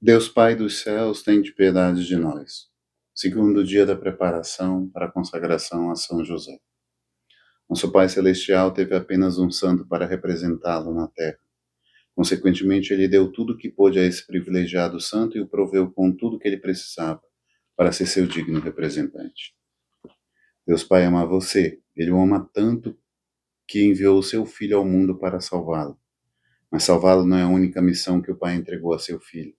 Deus Pai dos céus, tende piedade de nós. Segundo dia da preparação para a consagração a São José. Nosso Pai Celestial teve apenas um santo para representá-lo na terra. Consequentemente, ele deu tudo o que pôde a esse privilegiado santo e o proveu com tudo o que ele precisava para ser seu digno representante. Deus Pai ama você. Ele o ama tanto que enviou o seu Filho ao mundo para salvá-lo. Mas salvá-lo não é a única missão que o Pai entregou a seu Filho.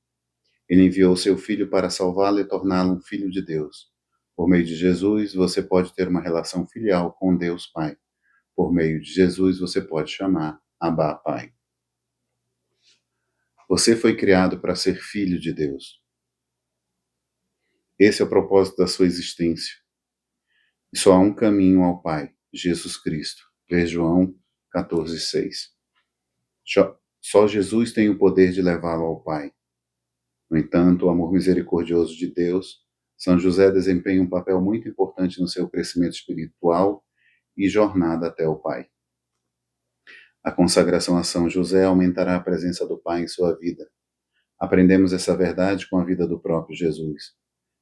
Ele enviou seu Filho para salvá-lo e torná-lo um filho de Deus. Por meio de Jesus, você pode ter uma relação filial com Deus Pai. Por meio de Jesus, você pode chamar Abba Pai. Você foi criado para ser filho de Deus. Esse é o propósito da sua existência. E só há um caminho ao Pai, Jesus Cristo. Lê João 14:6. Só Jesus tem o poder de levá-lo ao Pai. No entanto, o amor misericordioso de Deus, São José desempenha um papel muito importante no seu crescimento espiritual e jornada até o Pai. A consagração a São José aumentará a presença do Pai em sua vida. Aprendemos essa verdade com a vida do próprio Jesus.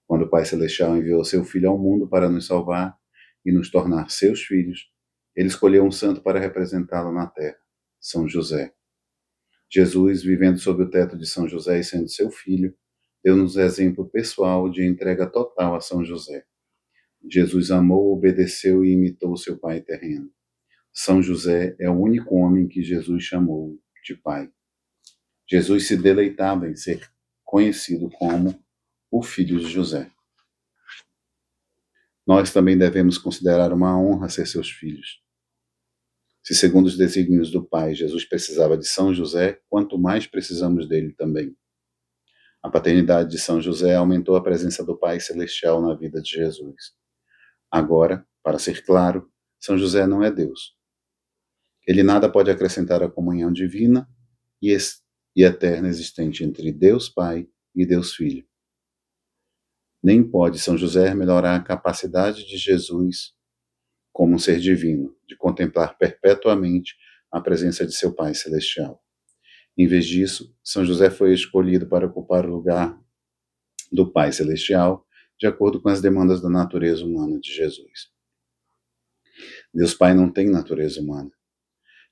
Quando o Pai Celestial enviou seu Filho ao mundo para nos salvar e nos tornar seus filhos, ele escolheu um santo para representá-lo na terra, São José. Jesus, vivendo sob o teto de São José e sendo seu filho, deu-nos exemplo pessoal de entrega total a São José. Jesus amou, obedeceu e imitou seu pai terreno. São José é o único homem que Jesus chamou de pai. Jesus se deleitava em ser conhecido como o filho de José. Nós também devemos considerar uma honra ser seus filhos. Se, segundo os desígnios do Pai, Jesus precisava de São José, quanto mais precisamos dele também. A paternidade de São José aumentou a presença do Pai Celestial na vida de Jesus. Agora, para ser claro, São José não é Deus. Ele nada pode acrescentar à comunhão divina e eterna existente entre Deus Pai e Deus Filho. Nem pode São José melhorar a capacidade de Jesus como um ser divino, de contemplar perpetuamente a presença de seu Pai Celestial. Em vez disso, São José foi escolhido para ocupar o lugar do Pai Celestial, de acordo com as demandas da natureza humana de Jesus. Deus Pai não tem natureza humana.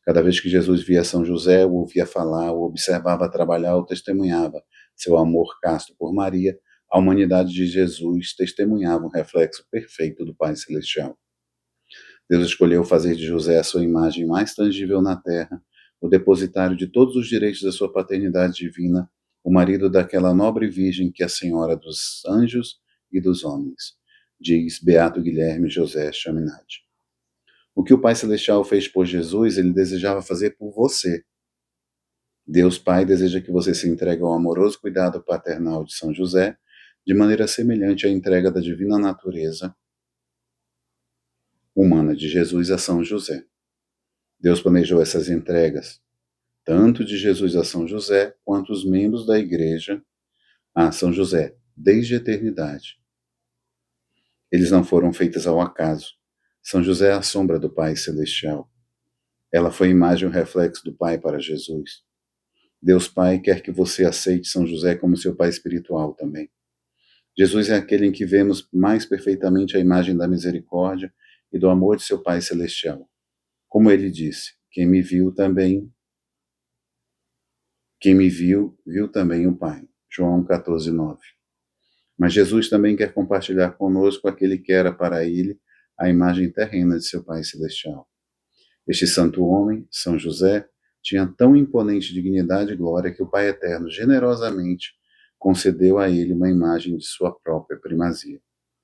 Cada vez que Jesus via São José, o ouvia falar, o observava trabalhar, ou testemunhava seu amor casto por Maria, a humanidade de Jesus testemunhava um reflexo perfeito do Pai Celestial. Deus escolheu fazer de José a sua imagem mais tangível na terra, o depositário de todos os direitos da sua paternidade divina, o marido daquela nobre virgem que é a senhora dos anjos e dos homens, diz Beato Guilherme José Chaminade. O que o Pai Celestial fez por Jesus, ele desejava fazer por você. Deus Pai deseja que você se entregue ao amoroso cuidado paternal de São José, de maneira semelhante à entrega da divina natureza humana de Jesus a São José. Deus planejou essas entregas, tanto de Jesus a São José, quanto os membros da Igreja a São José, desde a eternidade. Eles não foram feitos ao acaso. São José é a sombra do Pai Celestial. Ela foi a imagem e o reflexo do Pai para Jesus. Deus Pai quer que você aceite São José como seu Pai espiritual também. Jesus é aquele em que vemos mais perfeitamente a imagem da misericórdia e do amor de seu Pai Celestial. Como ele disse, quem me viu, viu também o Pai. João 14:9. Mas Jesus também quer compartilhar conosco aquele que era para ele a imagem terrena de seu Pai Celestial. Este santo homem, São José, tinha tão imponente dignidade e glória que o Pai Eterno generosamente concedeu a ele uma imagem de sua própria primazia.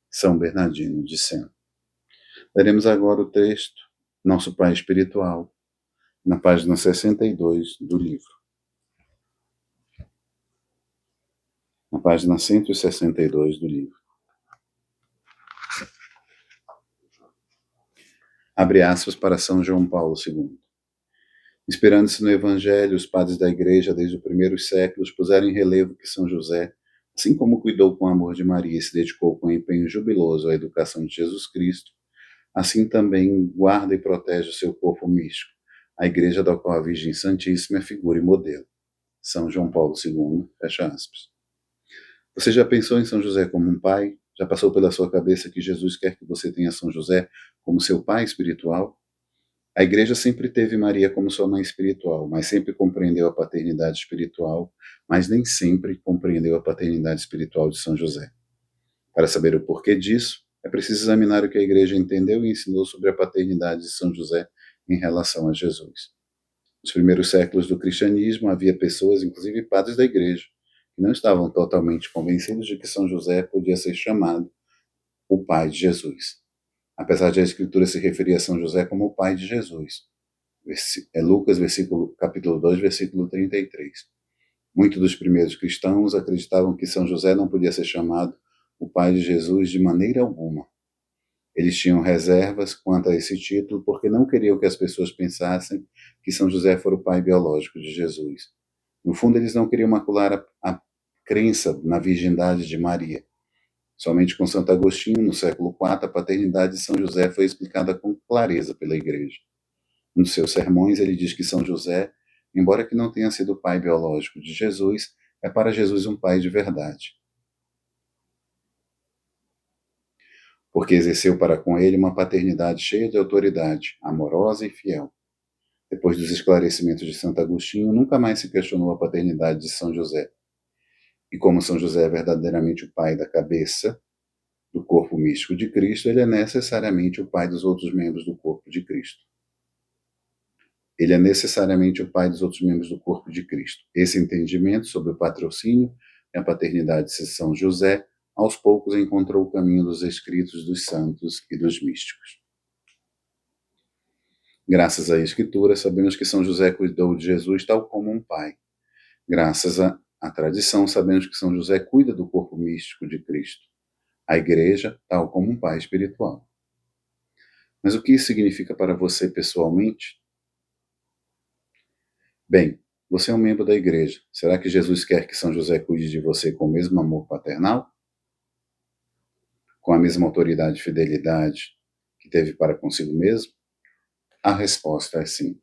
São Bernardino de Sena. Leremos agora o texto Nosso Pai Espiritual, na página 62 do livro. Na página 162 do livro. Abre aspas para São João Paulo II. Inspirando-se no Evangelho, os padres da Igreja, desde os primeiros séculos, puseram em relevo que São José, assim como cuidou com amor de Maria e se dedicou com empenho jubiloso à educação de Jesus Cristo, assim também guarda e protege o seu corpo místico, a Igreja da qual a Virgem Santíssima é figura e modelo. São João Paulo II, fecha aspas. Você já pensou em São José como um pai? Já passou pela sua cabeça que Jesus quer que você tenha São José como seu pai espiritual? A igreja sempre teve Maria como sua mãe espiritual, mas sempre compreendeu a paternidade espiritual, mas nem sempre compreendeu a paternidade espiritual de São José. Para saber o porquê disso, é preciso examinar o que a igreja entendeu e ensinou sobre a paternidade de São José em relação a Jesus. Nos primeiros séculos do cristianismo, havia pessoas, inclusive padres da igreja, que não estavam totalmente convencidos de que São José podia ser chamado o pai de Jesus, apesar de a Escritura se referir a São José como o pai de Jesus. É Lucas, capítulo 2, versículo 33. Muitos dos primeiros cristãos acreditavam que São José não podia ser chamado o pai de Jesus de maneira alguma. Eles tinham reservas quanto a esse título porque não queriam que as pessoas pensassem que São José fora o pai biológico de Jesus. No fundo, eles não queriam macular a crença na virgindade de Maria. Somente com Santo Agostinho, no século IV, a paternidade de São José foi explicada com clareza pela Igreja. Nos seus sermões, ele diz que São José, embora que não tenha sido o pai biológico de Jesus, é para Jesus um pai de verdade, porque exerceu para com ele uma paternidade cheia de autoridade, amorosa e fiel. Depois dos esclarecimentos de Santo Agostinho, nunca mais se questionou a paternidade de São José. E como São José é verdadeiramente o pai da cabeça, do corpo místico de Cristo, ele é necessariamente o pai dos outros membros do corpo de Cristo. Ele é necessariamente o pai dos outros membros do corpo de Cristo. Esse entendimento sobre o patrocínio e a paternidade de São José, aos poucos encontrou o caminho dos escritos dos santos e dos místicos. Graças à Escritura, sabemos que São José cuidou de Jesus tal como um pai. Graças à tradição, sabemos que São José cuida do corpo místico de Cristo, a Igreja, tal como um pai espiritual. Mas o que isso significa para você pessoalmente? Bem, você é um membro da Igreja. Será que Jesus quer que São José cuide de você com o mesmo amor paternal? Com a mesma autoridade e fidelidade que teve para consigo mesmo? A resposta é sim.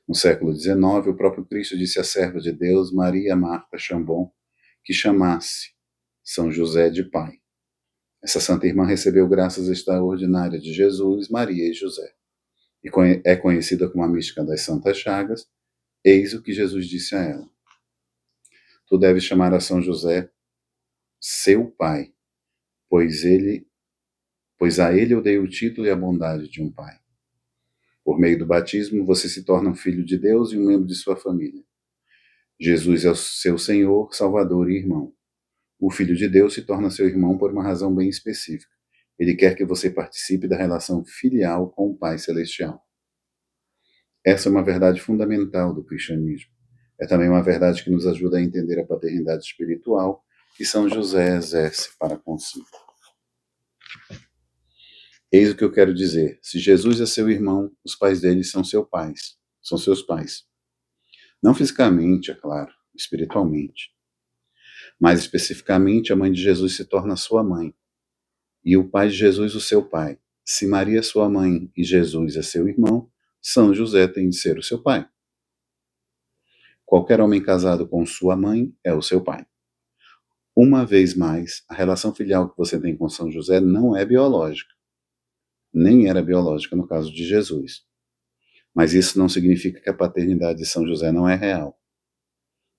No século XIX, o próprio Cristo disse à serva de Deus, Maria Marta Chambon, que chamasse São José de pai. Essa santa irmã recebeu graças extraordinárias de Jesus, Maria e José. E é conhecida como a mística das Santas Chagas. Eis o que Jesus disse a ela. Tu deves chamar a São José seu pai, pois a ele eu dei o título e a bondade de um pai. Por meio do batismo, você se torna um filho de Deus e um membro de sua família. Jesus é o seu Senhor, Salvador e irmão. O Filho de Deus se torna seu irmão por uma razão bem específica. Ele quer que você participe da relação filial com o Pai Celestial. Essa é uma verdade fundamental do cristianismo. É também uma verdade que nos ajuda a entender a paternidade espiritual que São José exerce para consigo. Eis o que eu quero dizer. Se Jesus é seu irmão, os pais dele são seus pais. Não fisicamente, é claro, espiritualmente. Mais especificamente, a mãe de Jesus se torna sua mãe, e o pai de Jesus o seu pai. Se Maria é sua mãe e Jesus é seu irmão, São José tem de ser o seu pai. Qualquer homem casado com sua mãe é o seu pai. Uma vez mais, a relação filial que você tem com São José não é biológica. Nem era biológica no caso de Jesus. Mas isso não significa que a paternidade de São José não é real.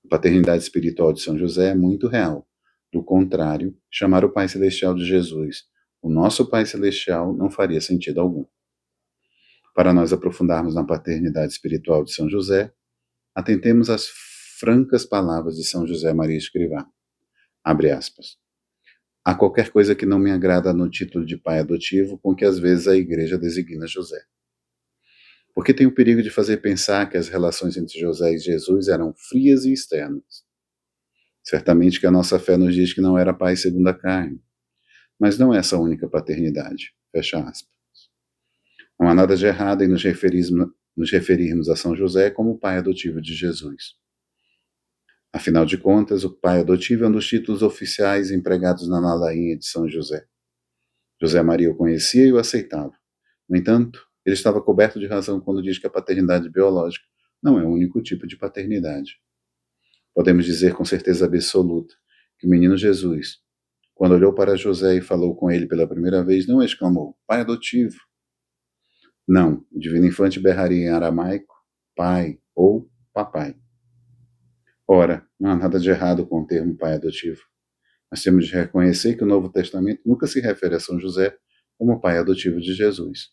A paternidade espiritual de São José é muito real. Do contrário, chamar o Pai Celestial de Jesus, o nosso Pai Celestial, não faria sentido algum. Para nós aprofundarmos na paternidade espiritual de São José, atentemos às francas palavras de São José Maria Escrivá. Abre aspas. Há qualquer coisa que não me agrada no título de pai adotivo com que às vezes a igreja designa José. Porque tem o perigo de fazer pensar que as relações entre José e Jesus eram frias e externas. Certamente que a nossa fé nos diz que não era pai segundo a carne, mas não é essa a única paternidade. Fecha aspas. Não há nada de errado em nos referirmos a São José como o pai adotivo de Jesus. Afinal de contas, o pai adotivo é um dos títulos oficiais empregados na ladainha de São José. José Maria o conhecia e o aceitava. No entanto, ele estava coberto de razão quando diz que a paternidade biológica não é o único tipo de paternidade. Podemos dizer com certeza absoluta que o menino Jesus, quando olhou para José e falou com ele pela primeira vez, não exclamou, pai adotivo. Não, o divino infante berraria em aramaico, pai ou papai. Ora, não há nada de errado com o termo pai adotivo. Mas temos de reconhecer que o Novo Testamento nunca se refere a São José como pai adotivo de Jesus.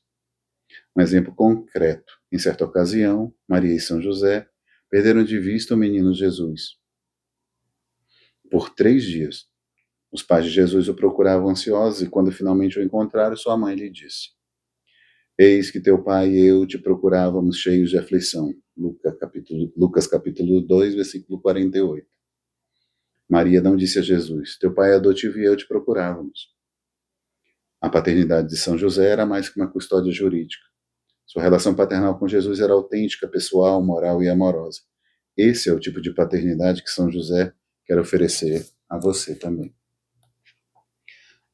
Um exemplo concreto. Em certa ocasião, Maria e São José perderam de vista o menino Jesus. Por 3 dias, os pais de Jesus o procuravam ansiosos e quando finalmente o encontraram, sua mãe lhe disse, eis que teu pai e eu te procurávamos cheios de aflição. Lucas capítulo 2, versículo 48. Maria não disse a Jesus, teu pai é adotivo e eu te procurávamos. A paternidade de São José era mais que uma custódia jurídica. Sua relação paternal com Jesus era autêntica, pessoal, moral e amorosa. Esse é o tipo de paternidade que São José quer oferecer a você também.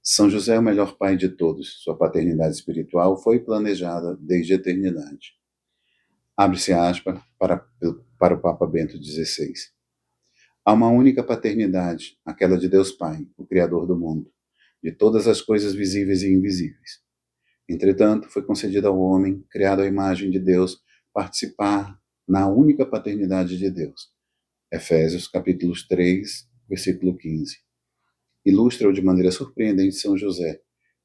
São José é o melhor pai de todos. Sua paternidade espiritual foi planejada desde a eternidade. Abre-se aspas para o Papa Bento XVI. Há uma única paternidade, aquela de Deus Pai, o Criador do mundo, de todas as coisas visíveis e invisíveis. Entretanto, foi concedido ao homem, criado à imagem de Deus, participar na única paternidade de Deus. Efésios capítulos 3, versículo 15. Ilustra-o de maneira surpreendente São José,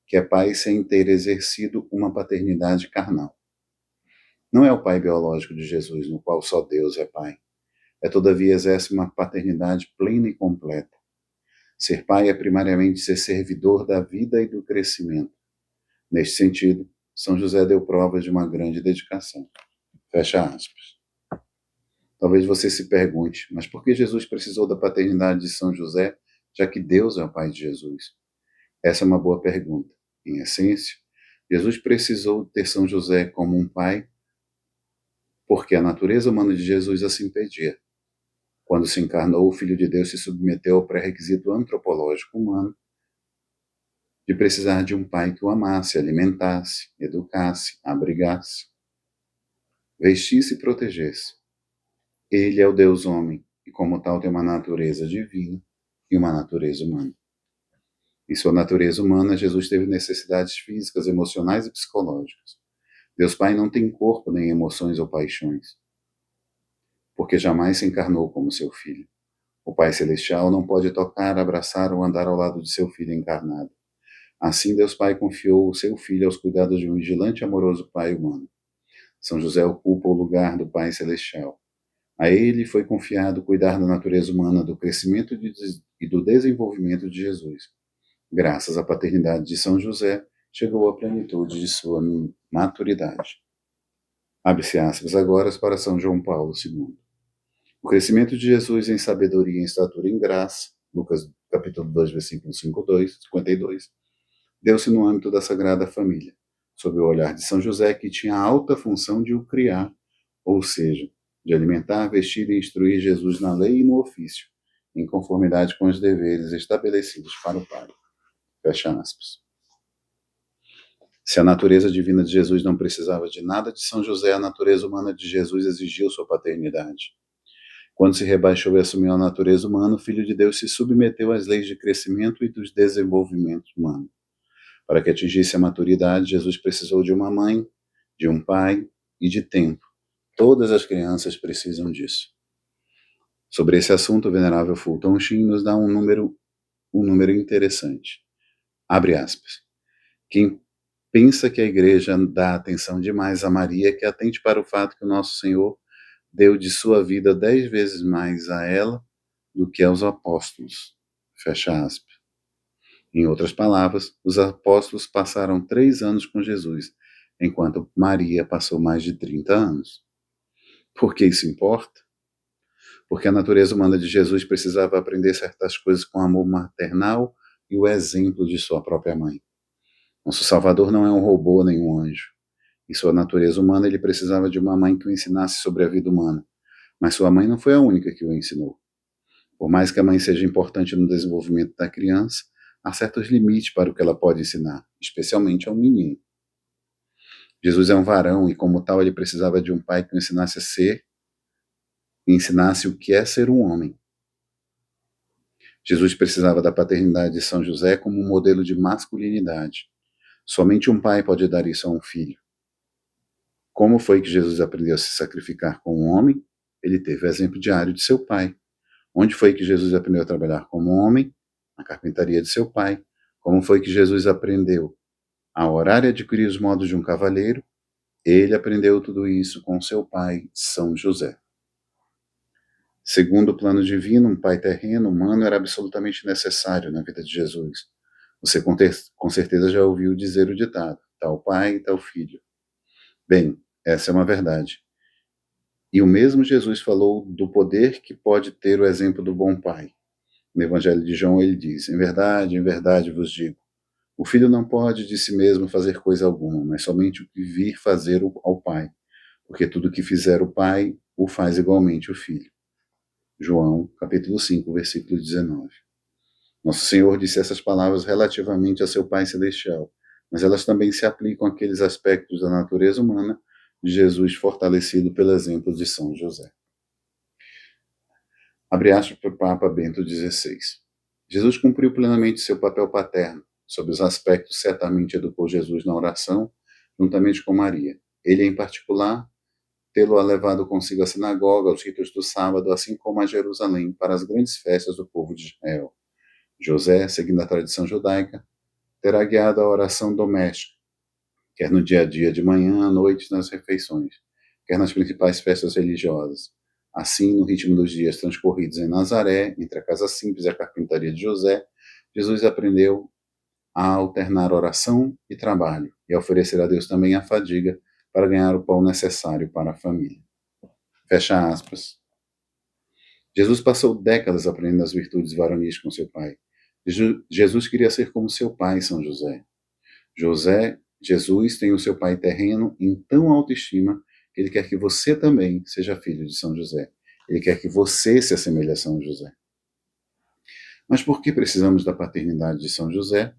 que é pai sem ter exercido uma paternidade carnal. Não é o pai biológico de Jesus, no qual só Deus é pai. Todavia, exerce uma paternidade plena e completa. Ser pai é primariamente ser servidor da vida e do crescimento. Neste sentido, São José deu provas de uma grande dedicação. Fecha aspas. Talvez você se pergunte, mas por que Jesus precisou da paternidade de São José, já que Deus é o pai de Jesus? Essa é uma boa pergunta. Em essência, Jesus precisou ter São José como um pai porque a natureza humana de Jesus assim pedia. Quando se encarnou, o Filho de Deus se submeteu ao pré-requisito antropológico humano de precisar de um pai que o amasse, alimentasse, educasse, abrigasse, vestisse e protegesse. Ele é o Deus homem e, como tal, tem uma natureza divina e uma natureza humana. Em sua natureza humana, Jesus teve necessidades físicas, emocionais e psicológicas. Deus Pai não tem corpo, nem emoções ou paixões, porque jamais se encarnou como seu filho. O Pai Celestial não pode tocar, abraçar ou andar ao lado de seu filho encarnado. Assim, Deus Pai confiou o seu filho aos cuidados de um vigilante e amoroso Pai humano. São José ocupa o lugar do Pai Celestial. A ele foi confiado cuidar da natureza humana, do crescimento e do desenvolvimento de Jesus. Graças à paternidade de São José, chegou à plenitude de sua maturidade. Abre-se aspas agora para São João Paulo II. O crescimento de Jesus em sabedoria, em estatura e em graça, Lucas capítulo 2, versículo 52, deu-se no âmbito da Sagrada Família, sob o olhar de São José, que tinha a alta função de o criar, ou seja, de alimentar, vestir e instruir Jesus na lei e no ofício, em conformidade com os deveres estabelecidos para o Pai. Fecha aspas. Se a natureza divina de Jesus não precisava de nada de São José, a natureza humana de Jesus exigiu sua paternidade. Quando se rebaixou e assumiu a natureza humana, o Filho de Deus se submeteu às leis de crescimento e dos desenvolvimento humano. Para que atingisse a maturidade, Jesus precisou de uma mãe, de um pai e de tempo. Todas as crianças precisam disso. Sobre esse assunto, o venerável Fulton Sheen nos dá um número interessante. Abre aspas. Quem pensa que a igreja dá atenção demais a Maria, que atente para o fato que o nosso Senhor deu de sua vida 10 vezes mais a ela do que aos apóstolos. Fecha aspas. Em outras palavras, os apóstolos passaram 3 anos com Jesus, enquanto Maria passou mais de 30 anos. Por que isso importa? Porque a natureza humana de Jesus precisava aprender certas coisas com amor maternal e o exemplo de sua própria mãe. Nosso Salvador não é um robô nem um anjo. Em sua natureza humana, ele precisava de uma mãe que o ensinasse sobre a vida humana. Mas sua mãe não foi a única que o ensinou. Por mais que a mãe seja importante no desenvolvimento da criança, há certos limites para o que ela pode ensinar, especialmente a um menino. Jesus é um varão e, como tal, ele precisava de um pai que o ensinasse a ser e ensinasse o que é ser um homem. Jesus precisava da paternidade de São José como um modelo de masculinidade. Somente um pai pode dar isso a um filho. Como foi que Jesus aprendeu a se sacrificar como um homem? Ele teve o exemplo diário de seu pai. Onde foi que Jesus aprendeu a trabalhar como um homem? Na carpintaria de seu pai. Como foi que Jesus aprendeu a orar e adquirir os modos de um cavalheiro? Ele aprendeu tudo isso com seu pai, São José. Segundo o plano divino, um pai terreno, humano, era absolutamente necessário na vida de Jesus. Você com certeza já ouviu dizer o ditado: tal pai, tal filho. Bem, essa é uma verdade. E o mesmo Jesus falou do poder que pode ter o exemplo do bom pai. No Evangelho de João ele diz: em verdade vos digo, o filho não pode de si mesmo fazer coisa alguma, mas somente o que vir fazer ao pai, porque tudo o que fizer o pai, o faz igualmente o filho. João, capítulo 5, versículo 19. Nosso Senhor disse essas palavras relativamente a seu Pai Celestial, mas elas também se aplicam àqueles aspectos da natureza humana de Jesus fortalecido pelo exemplo de São José. Abre aspas para o Papa Bento XVI. Jesus cumpriu plenamente seu papel paterno. Sob os aspectos, certamente educou Jesus na oração, juntamente com Maria. Ele, em particular, tê-lo levado consigo à sinagoga, aos ritos do sábado, assim como a Jerusalém, para as grandes festas do povo de Israel. José, seguindo a tradição judaica, terá guiado a oração doméstica, quer no dia a dia, de manhã à noite, nas refeições, quer nas principais festas religiosas. Assim, no ritmo dos dias transcorridos em Nazaré, entre a casa simples e a carpintaria de José, Jesus aprendeu a alternar oração e trabalho, e a oferecer a Deus também a fadiga para ganhar o pão necessário para a família. Fecha aspas. Jesus passou décadas aprendendo as virtudes varonis com seu pai. Jesus queria ser como seu pai, São José. Jesus tem o seu pai terreno em tão autoestima que ele quer que você também seja filho de São José. Ele quer que você se assemelhe a São José. Mas por que precisamos da paternidade de São José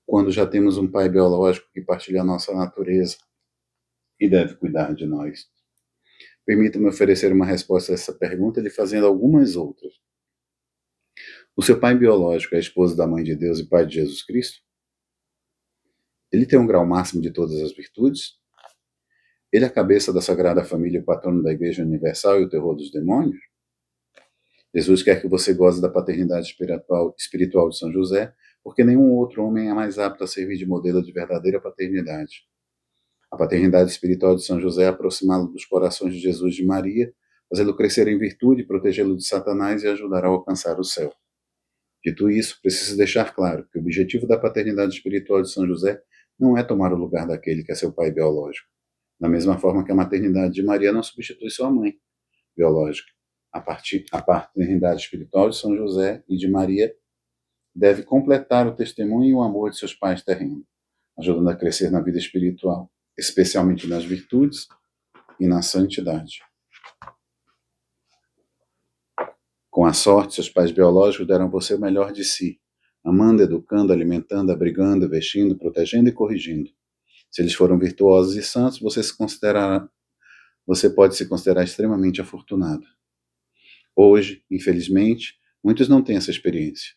quando já temos um pai biológico que partilha a nossa natureza e deve cuidar de nós? Permita-me oferecer uma resposta a essa pergunta lhe fazendo algumas outras. O seu pai biológico é esposo da Mãe de Deus e pai de Jesus Cristo? Ele tem um grau máximo de todas as virtudes? Ele é a cabeça da Sagrada Família, o patrono da Igreja Universal e o terror dos demônios? Jesus quer que você goze da paternidade espiritual de São José, porque nenhum outro homem é mais apto a servir de modelo de verdadeira paternidade. A paternidade espiritual de São José é aproximá-lo dos corações de Jesus e de Maria, fazê-lo crescer em virtude, protegê-lo de Satanás e ajudar a alcançar o céu. Dito isso, preciso deixar claro que o objetivo da paternidade espiritual de São José não é tomar o lugar daquele que é seu pai biológico, da mesma forma que a maternidade de Maria não substitui sua mãe biológica. A paternidade espiritual de São José e de Maria deve completar o testemunho e o amor de seus pais terrenos, ajudando a crescer na vida espiritual, especialmente nas virtudes e na santidade. Com a sorte, seus pais biológicos deram a você o melhor de si, amando, educando, alimentando, abrigando, vestindo, protegendo e corrigindo. Se eles foram virtuosos e santos, você pode se considerar extremamente afortunado. Hoje, infelizmente, muitos não têm essa experiência.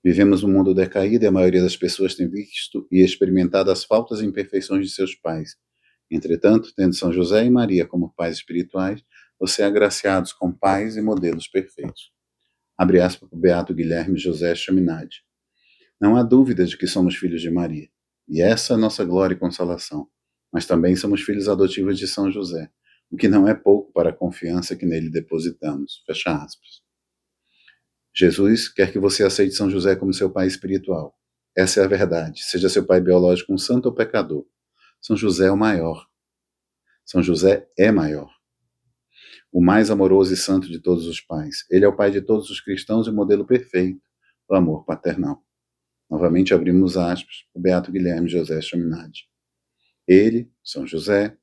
Vivemos um mundo decaído e a maioria das pessoas tem visto e experimentado as faltas e imperfeições de seus pais. Entretanto, tendo São José e Maria como pais espirituais, você é agraciados com pais e modelos perfeitos. Abre aspas para o beato Guilherme José Chaminade. Não há dúvida de que somos filhos de Maria, e essa é a nossa glória e consolação, mas também somos filhos adotivos de São José, o que não é pouco para a confiança que nele depositamos. Fecha aspas. Jesus quer que você aceite São José como seu pai espiritual. Essa é a verdade, seja seu pai biológico um santo ou pecador. São José é o maior. São José é maior. O mais amoroso e santo de todos os pais. Ele é o pai de todos os cristãos e o modelo perfeito do amor paternal. Novamente abrimos aspas, o beato Guilherme José Chaminade. Ele, São José,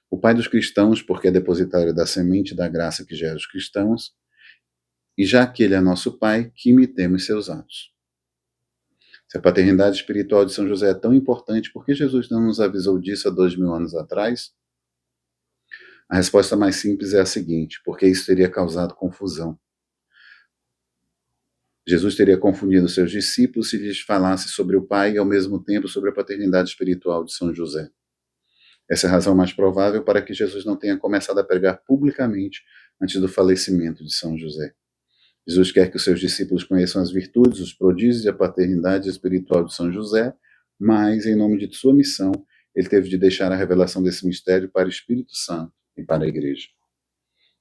o pai dos cristãos, porque é depositário da semente da graça que gera os cristãos, e já que ele é nosso pai, que imitemos seus atos. Se a paternidade espiritual de São José é tão importante, por que Jesus não nos avisou disso há 2000 anos atrás? A resposta mais simples é a seguinte: porque isso teria causado confusão. Jesus teria confundido seus discípulos se lhes falasse sobre o Pai e, ao mesmo tempo, sobre a paternidade espiritual de São José. Essa é a razão mais provável para que Jesus não tenha começado a pregar publicamente antes do falecimento de São José. Jesus quer que os seus discípulos conheçam as virtudes, os prodígios e a paternidade espiritual de São José, mas, em nome de sua missão, ele teve de deixar a revelação desse mistério para o Espírito Santo e para a Igreja.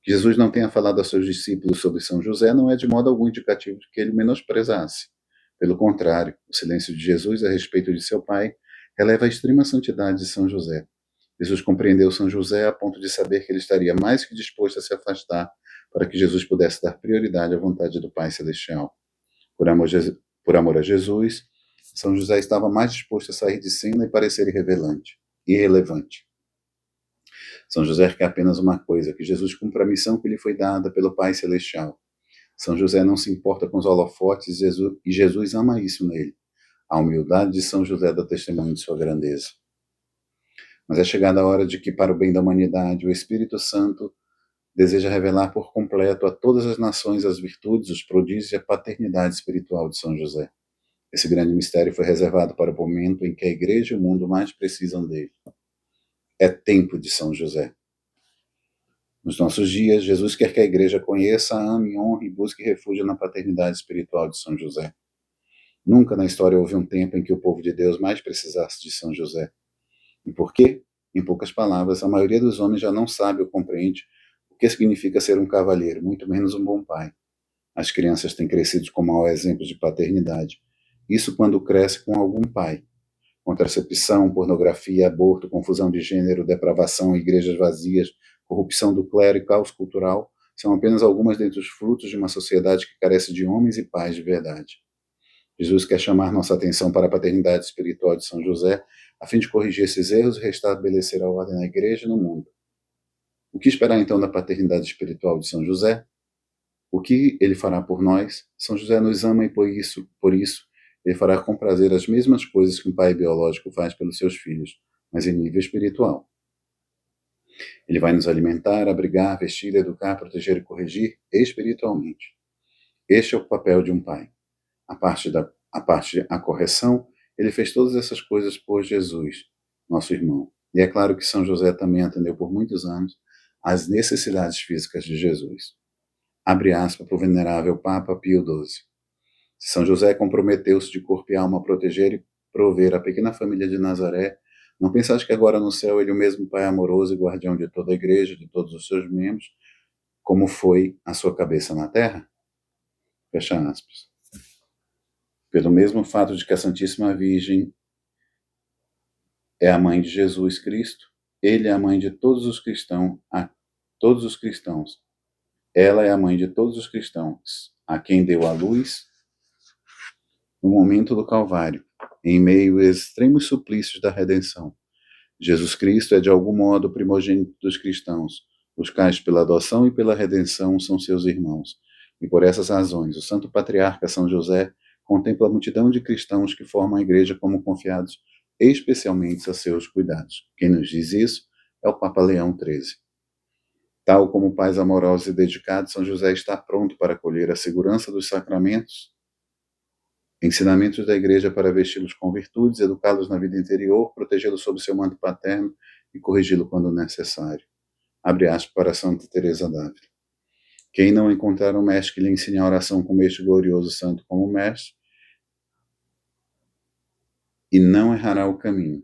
Que Jesus não tenha falado aos seus discípulos sobre São José não é de modo algum indicativo de que ele menosprezasse. Pelo contrário, o silêncio de Jesus a respeito de seu pai releva a extrema santidade de São José. Jesus compreendeu São José a ponto de saber que ele estaria mais que disposto a se afastar para que Jesus pudesse dar prioridade à vontade do Pai Celestial. Por amor a Jesus, São José estava mais disposto a sair de cena e parecer irrelevante. São José quer apenas uma coisa, que Jesus cumpra a missão que lhe foi dada pelo Pai Celestial. São José não se importa com os holofotes e Jesus ama isso nele. A humildade de São José dá testemunho de sua grandeza. Mas é chegada a hora de que, para o bem da humanidade, o Espírito Santo deseja revelar por completo a todas as nações as virtudes, os prodígios e a paternidade espiritual de São José. Esse grande mistério foi reservado para o momento em que a Igreja e o mundo mais precisam dele. É tempo de São José. Nos nossos dias, Jesus quer que a Igreja conheça, ame, honre e busque refúgio na paternidade espiritual de São José. Nunca na história houve um tempo em que o povo de Deus mais precisasse de São José. E por quê? Em poucas palavras, a maioria dos homens já não sabe ou compreende o que significa ser um cavalheiro, muito menos um bom pai. As crianças têm crescido com mau exemplo de paternidade. Isso quando cresce com algum pai. Contracepção, pornografia, aborto, confusão de gênero, depravação, igrejas vazias, corrupção do clero e caos cultural são apenas algumas dentre os frutos de uma sociedade que carece de homens e pais de verdade. Jesus quer chamar nossa atenção para a paternidade espiritual de São José, a fim de corrigir esses erros e restabelecer a ordem na igreja e no mundo. O que esperar então da paternidade espiritual de São José? O que ele fará por nós? São José nos ama e por isso, ele fará com prazer as mesmas coisas que um pai biológico faz pelos seus filhos, mas em nível espiritual. Ele vai nos alimentar, abrigar, vestir, educar, proteger e corrigir espiritualmente. Este é o papel de um pai. A correção, ele fez todas essas coisas por Jesus, nosso irmão. E é claro que São José também atendeu por muitos anos às necessidades físicas de Jesus. Abre aspas para o venerável Papa Pio XII. São José comprometeu-se de corpo e alma a proteger e prover a pequena família de Nazaré. Não pensaste que agora no céu ele é o mesmo Pai amoroso e guardião de toda a igreja, de todos os seus membros, como foi a sua cabeça na terra? Fecha aspas. Pelo mesmo fato de que a Santíssima Virgem é a mãe de Jesus Cristo, ele é a mãe de todos os cristãos, Ela é a mãe de todos os cristãos, a quem deu a luz no momento do Calvário, em meio aos extremos suplícios da redenção. Jesus Cristo é de algum modo o primogênito dos cristãos, os quais pela adoção e pela redenção são seus irmãos. E por essas razões, o Santo Patriarca São José contempla a multidão de cristãos que formam a igreja como confiados especialmente a seus cuidados. Quem nos diz isso é o Papa Leão XIII. Tal como pais amorosos e dedicados, São José está pronto para acolher a segurança dos sacramentos, ensinamentos da igreja para vesti-los com virtudes, educá-los na vida interior, protegê-los sob seu manto paterno e corrigi-lo quando necessário. Abre aspas para Santa Teresa d'Ávila. Quem não encontrar um mestre que lhe ensine a oração como este glorioso santo como mestre, e não errará o caminho.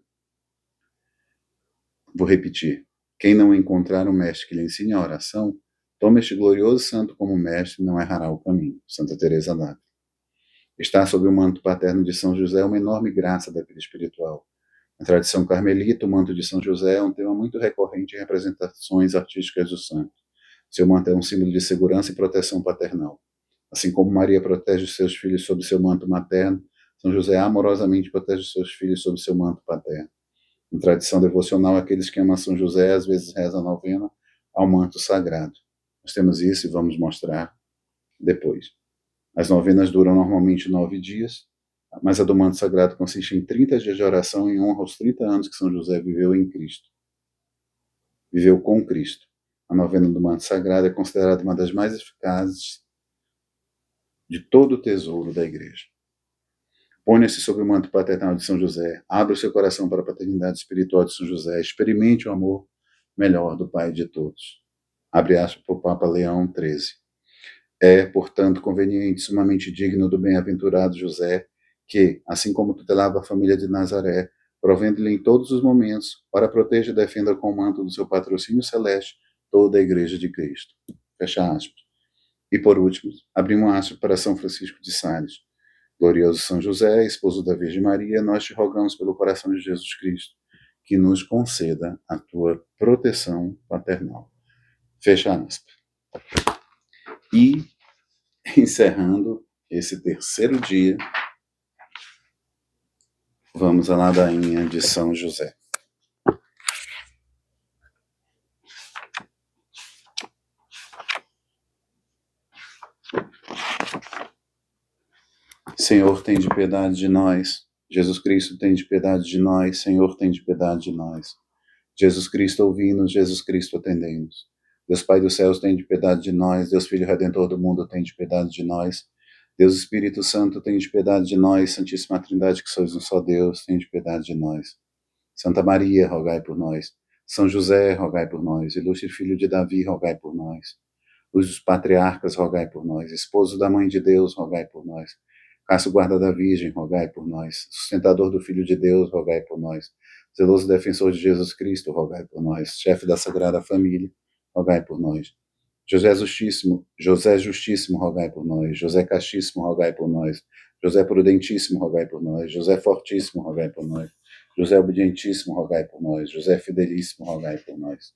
Vou repetir. Quem não encontrar um mestre que lhe ensine a oração, tome este glorioso santo como mestre e não errará o caminho. Santa Teresa d'Ávila. Estar sob o manto paterno de São José é uma enorme graça da vida espiritual. Na tradição carmelita, o manto de São José é um tema muito recorrente em representações artísticas do santo. Seu manto é um símbolo de segurança e proteção paternal. Assim como Maria protege os seus filhos sob seu manto materno, São José amorosamente protege os seus filhos sob seu manto paterno. Em tradição devocional, aqueles que amam São José às vezes rezam a novena ao manto sagrado. Nós temos isso e vamos mostrar depois. As novenas duram normalmente 9 dias, mas a do manto sagrado consiste em 30 dias de oração em honra aos 30 anos que São José viveu em Cristo. Viveu com Cristo. A novena do manto sagrado é considerada uma das mais eficazes de todo o tesouro da Igreja. Ponha-se sob o manto paternal de São José, abra o seu coração para a paternidade espiritual de São José, experimente o amor melhor do Pai de todos. Abre aspas para o Papa Leão XIII. É, portanto, conveniente, sumamente digno do bem-aventurado José, que, assim como tutelava a família de Nazaré, provendo-lhe em todos os momentos, para proteja e defenda com o manto do seu patrocínio celeste toda a Igreja de Cristo. Fecha aspas. E por último, abrimos aspas para São Francisco de Sales. Glorioso São José, esposo da Virgem Maria, nós te rogamos pelo coração de Jesus Cristo, que nos conceda a tua proteção paternal. Fecha aspas. E, encerrando esse terceiro dia, vamos à ladainha de São José. Senhor, tem de piedade de nós. Jesus Cristo, tem de piedade de nós. Senhor, tem de piedade de nós. Jesus Cristo, ouvi-nos. Jesus Cristo, atendei-nos. Deus Pai dos céus, tem de piedade de nós. Deus Filho Redentor do mundo, tem de piedade de nós. Deus Espírito Santo, tem de piedade de nós. Santíssima Trindade, que sois um só Deus, tem de piedade de nós. Santa Maria, rogai por nós. São José, rogai por nós. Ilustre Filho de Davi, rogai por nós. Luz dos patriarcas, rogai por nós. Esposo da Mãe de Deus, rogai por nós. Casto guarda da Virgem, rogai por nós. Sustentador do Filho de Deus, rogai por nós. Zeloso defensor de Jesus Cristo, rogai por nós. Chefe da Sagrada Família, rogai por nós. José Justíssimo, rogai por nós. José Castíssimo, rogai por nós. José Prudentíssimo, rogai por nós. José Fortíssimo, rogai por nós. José Obedientíssimo, rogai por nós. José Fidelíssimo, rogai por nós.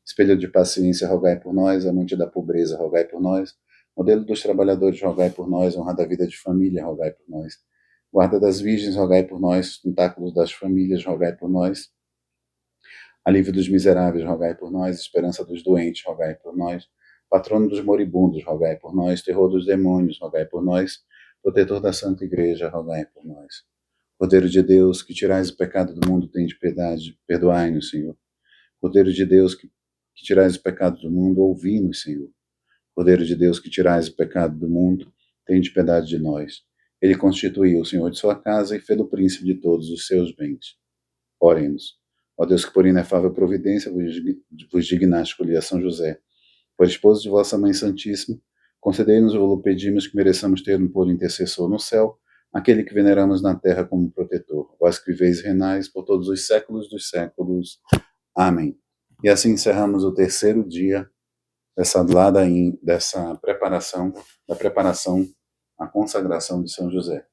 Espelho de paciência, rogai por nós. Amante da pobreza, rogai por nós. Modelo dos trabalhadores, rogai por nós. Honra da vida de família, rogai por nós. Guarda das virgens, rogai por nós. Sustentáculo das famílias, rogai por nós. Alívio dos miseráveis, rogai por nós. Esperança dos doentes, rogai por nós. Patrono dos moribundos, rogai por nós. Terror dos demônios, rogai por nós. Protetor da Santa Igreja, rogai por nós. Cordeiro de Deus, que tirais o pecado do mundo, tende piedade, perdoai-nos, Senhor. Cordeiro de Deus, que tirais o pecado do mundo, ouvi-nos, Senhor. Cordeiro de Deus, que tirais o pecado do mundo, tende piedade de nós. Ele constituiu o Senhor de sua casa e fê-lo príncipe de todos os seus bens. Oremos. Ó Deus, que por inefável providência vos dignaste escolher a São José, por esposo de vossa Mãe Santíssima, concedei-nos o pedimos que mereçamos ter um por intercessor no céu, aquele que veneramos na terra como protetor. Vós que viveis e renais por todos os séculos dos séculos. Amém. E assim encerramos o terceiro dia dessa ladainha, dessa preparação, à consagração de São José.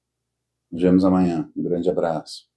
Nos vemos amanhã. Um grande abraço.